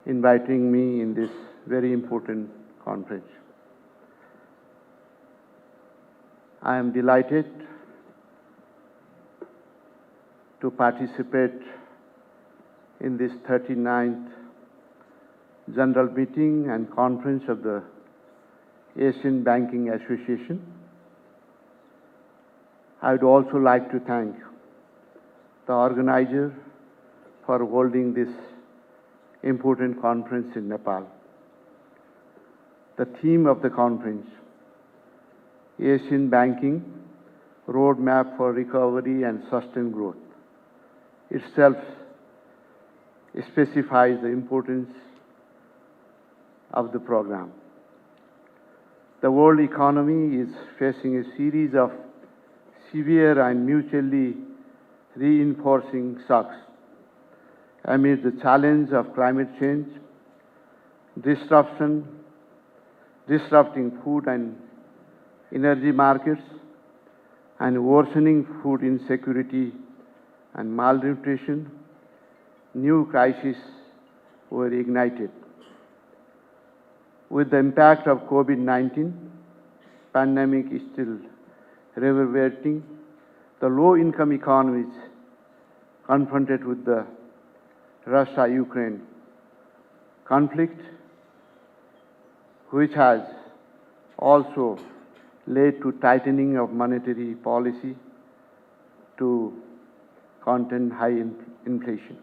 inviting me in this very important conference. I am delighted to participate in this 39th General Meeting and Conference of the Asian Banking Association. I would also like to thank the organizer for holding this important conference in Nepal. The theme of the conference, Asian Banking Roadmap for Recovery and Sustained Growth, itself specifies the importance of the program. The world economy is facing a series of severe and mutually reinforcing shocks amid the challenge of climate change, disrupting food and energy markets, and worsening food insecurity and malnutrition. New crises were ignited. With the impact of COVID-19 pandemic is still reverberating, the low-income economies confronted with the Russia-Ukraine conflict, which has also led to tightening of monetary policy to contain high inflation.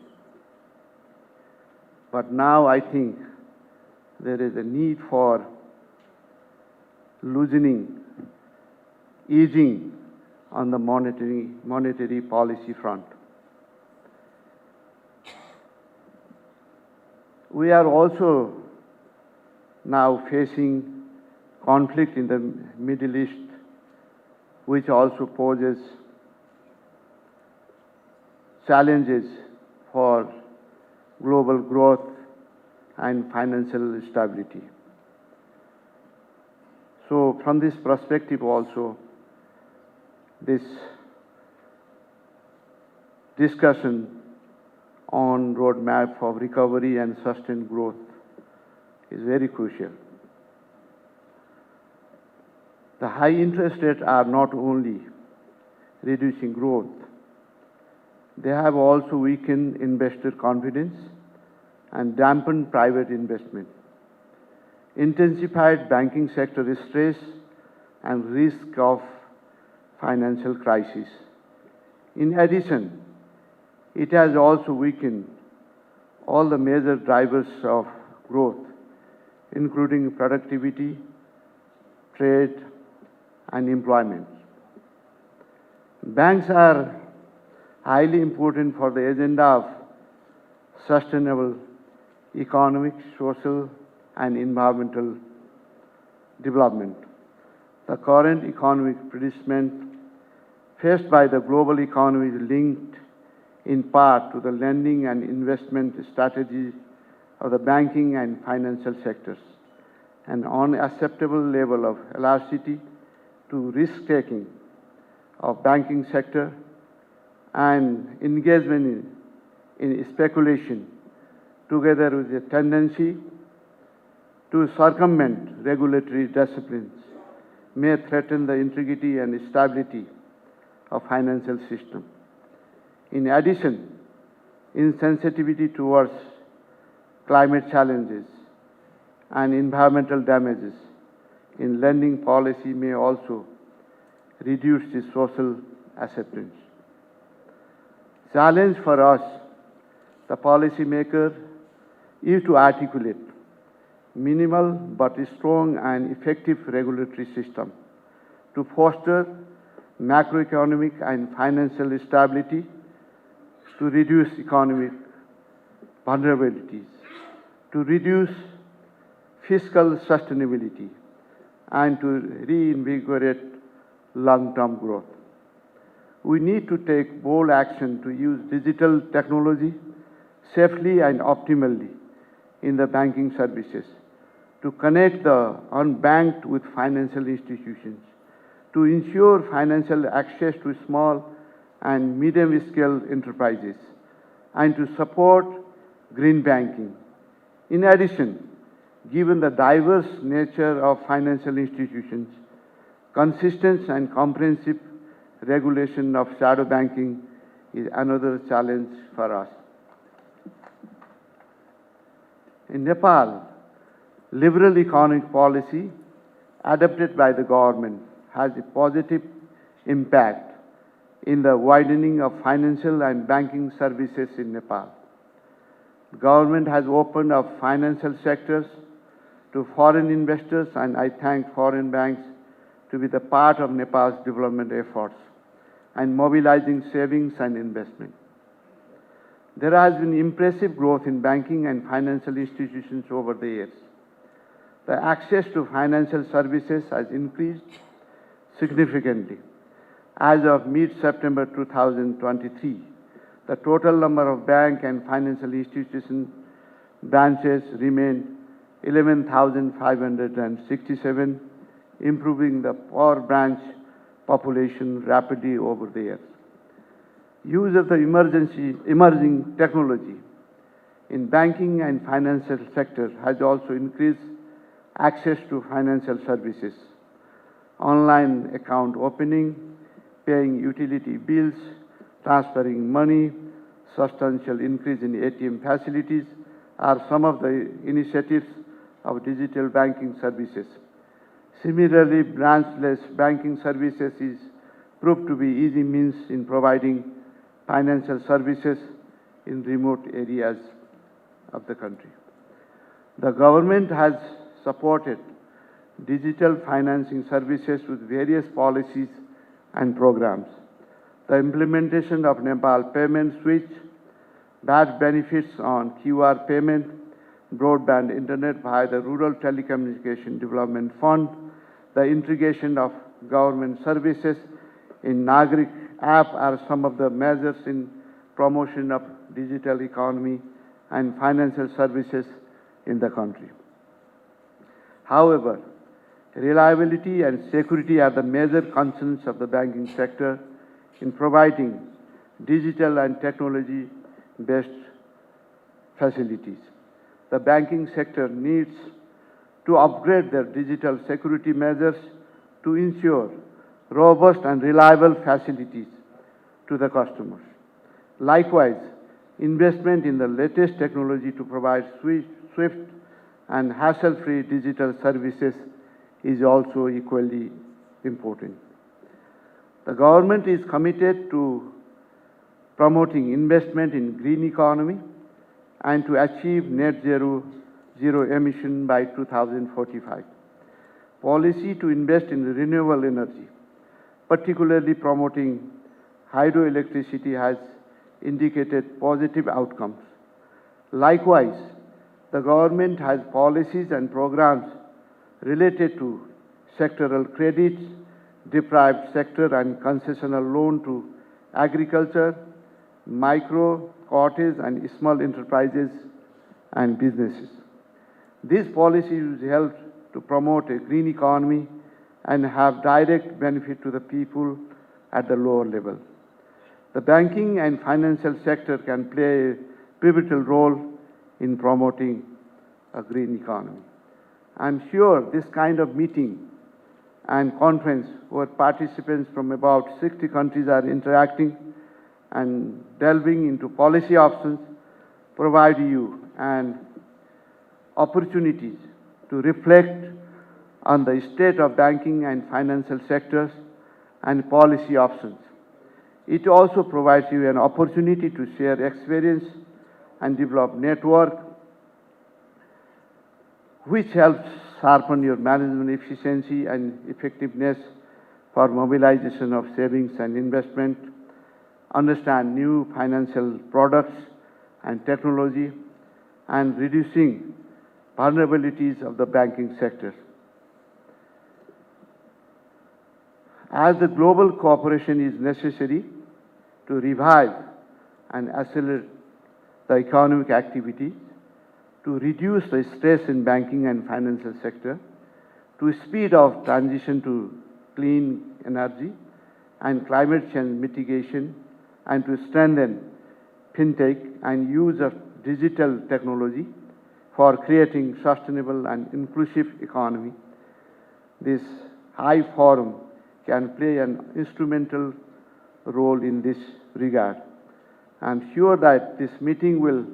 But now I think there is a need for easing on the monetary policy front. We are also now facing conflict in the Middle East, which also poses challenges for global growth and financial stability. So from this perspective also, this discussion on roadmap for recovery and sustained growth is very crucial. The high interest rates are not only reducing growth, they have also weakened investor confidence and dampened private investment, intensified banking sector stress and risk of financial crisis. In addition, it has also weakened all the major drivers of growth, including productivity, trade, and employment. Banks are highly important for the agenda of sustainable economic, social, and environmental development. The current economic predicament faced by the global economy is linked in part to the lending and investment strategies of the banking and financial sectors, an unacceptable level of elasticity to risk-taking of banking sector and engagement in speculation, together with a tendency to circumvent regulatory disciplines, may threaten the integrity and stability of financial system. In addition, insensitivity towards climate challenges and environmental damages in lending policy may also reduce the social acceptance. Challenge for us, the policymaker, is to articulate minimal but strong and effective regulatory system to foster macroeconomic and financial stability, to reduce economic vulnerabilities, to reduce fiscal sustainability, and to reinvigorate long-term growth. We need to take bold action to use digital technology safely and optimally in the banking services, to connect the unbanked with financial institutions, to ensure financial access to small and medium-scale enterprises, and to support green banking, In addition, given the diverse nature of financial institutions, consistent and comprehensive regulation of shadow banking is another challenge for us. In Nepal, liberal economic policy adopted by the government has a positive impact in the widening of financial and banking services in Nepal. The government has opened up financial sectors to foreign investors, and I thank foreign banks to be the part of Nepal's development efforts and mobilizing savings and investment. There has been impressive growth in banking and financial institutions over the years. The access to financial services has increased significantly. As of mid-September 2023, the total number of bank and financial institution branches remained 11,567, improving the per branch population rapidly over the years. Use of the emerging technology in banking and financial sector has also increased access to financial services. Online account opening, paying utility bills, transferring money, substantial increase in ATM facilities are some of the initiatives of digital banking services. Similarly, branchless banking services is proved to be easy means in providing financial services in remote areas of the country. The government has supported digital financing services with various policies and programs. The implementation of Nepal Payment Switch, VAT benefits on QR payment, broadband internet via the Rural Telecommunication Development Fund, the integration of government services in Nagrik app are some of the measures in promotion of digital economy and financial services in the country. However, reliability and security are the major concerns of the banking sector in providing digital and technology-based facilities. The banking sector needs to upgrade their digital security measures to ensure robust and reliable facilities to the customers. Likewise, investment in the latest technology to provide swift and hassle-free digital services is also equally important. The government is committed to promoting investment in green economy and to achieve net zero emission by 2045. Policy to invest in renewable energy, particularly promoting hydroelectricity, has indicated positive outcomes. Likewise, the government has policies and programs related to sectoral credits, deprived sector and concessional loan to agriculture, micro, cottage and small enterprises and businesses. These policies help to promote a green economy and have direct benefit to the people at the lower level. The banking and financial sector can play a pivotal role in promoting a green economy. I'm sure this kind of meeting and conference where participants from about 60 countries are interacting and delving into policy options provide you an opportunities to reflect on the state of banking and financial sectors and policy options. It also provides you an opportunity to share experience and develop network, which helps sharpen your management efficiency and effectiveness for mobilization of savings and investment, understand new financial products and technology, and reducing vulnerabilities of the banking sector. As the global cooperation is necessary to revive and accelerate the economic activity, to reduce the stress in banking and financial sector, to speed up transition to clean energy and climate change mitigation, and to strengthen fintech and use of digital technology, for creating sustainable and inclusive economy. This high forum can play an instrumental role in this regard. I'm sure that this meeting will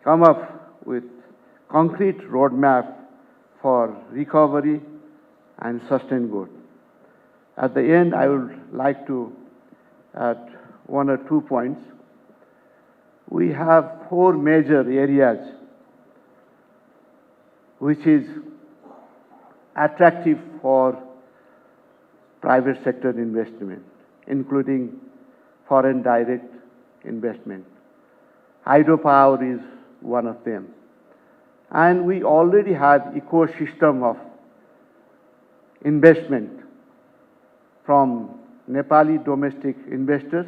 come up with concrete roadmap for recovery and sustained growth. At the end, I would like to add one or 2 points. We have 4 major areas which is attractive for private sector investment, including foreign direct investment. Hydropower is one of them. And we already have ecosystem of investment from Nepali domestic investors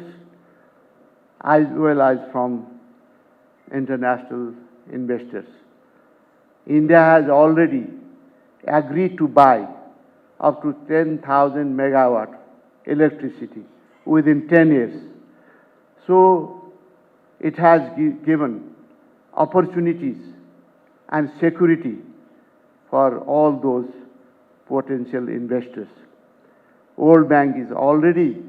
as well as from international investors. India has already agreed to buy up to 10,000 megawatt electricity within 10 years. So it has given opportunities and security for all those potential investors. World Bank is already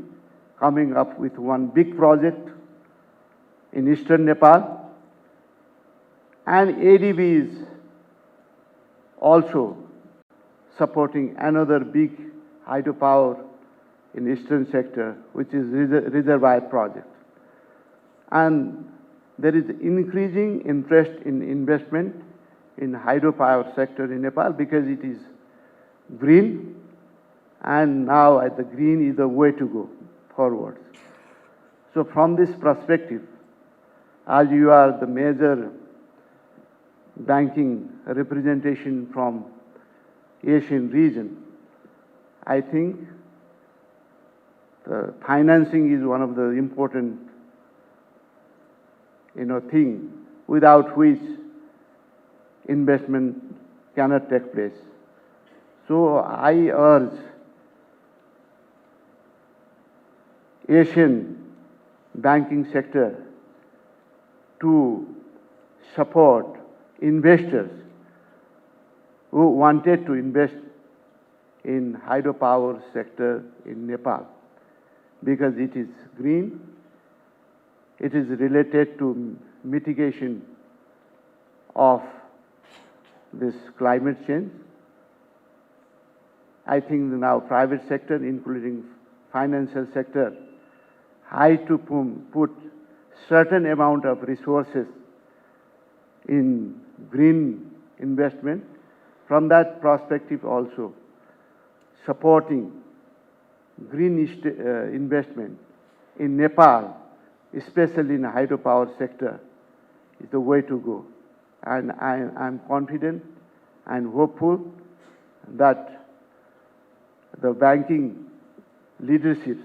coming up with one big project in eastern Nepal, and ADB is also supporting another big hydropower in eastern sector, which is reservoir project. And there is increasing interest in investment in hydropower sector in Nepal because it is green, and now the green is the way to go forward. So from this perspective, as you are the major banking representation from Asian region, I think the financing is one of the important thing without which investment cannot take place. So I urge Asian banking sector to support investors who wanted to invest in hydropower sector in Nepal, because it is green, it is related to mitigation of this climate change. I think now private sector, including financial sector, have to put certain amount of resources in green investment. From that perspective also, supporting green investment in Nepal, especially in the hydropower sector, is the way to go. And I'm confident and hopeful that the banking leaderships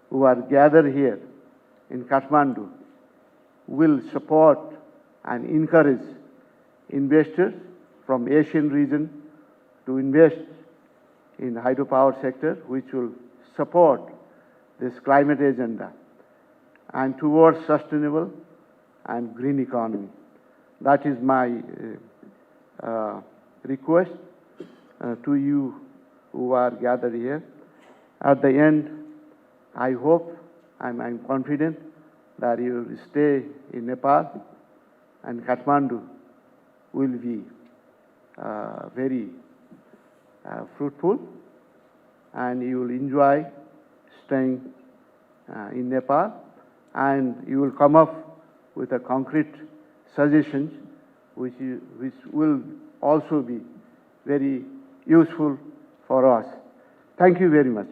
who are gathered here in Kathmandu will support and encourage investors from Asian region to invest in hydropower sector, which will support this climate agenda and towards sustainable and green economy. That is my request to you who are gathered here. At the end, I hope, I'm confident that you will stay in Nepal, and Kathmandu will be very fruitful, and you will enjoy staying in Nepal, and you will come up with a concrete suggestions which will also be very useful for us. Thank you very much.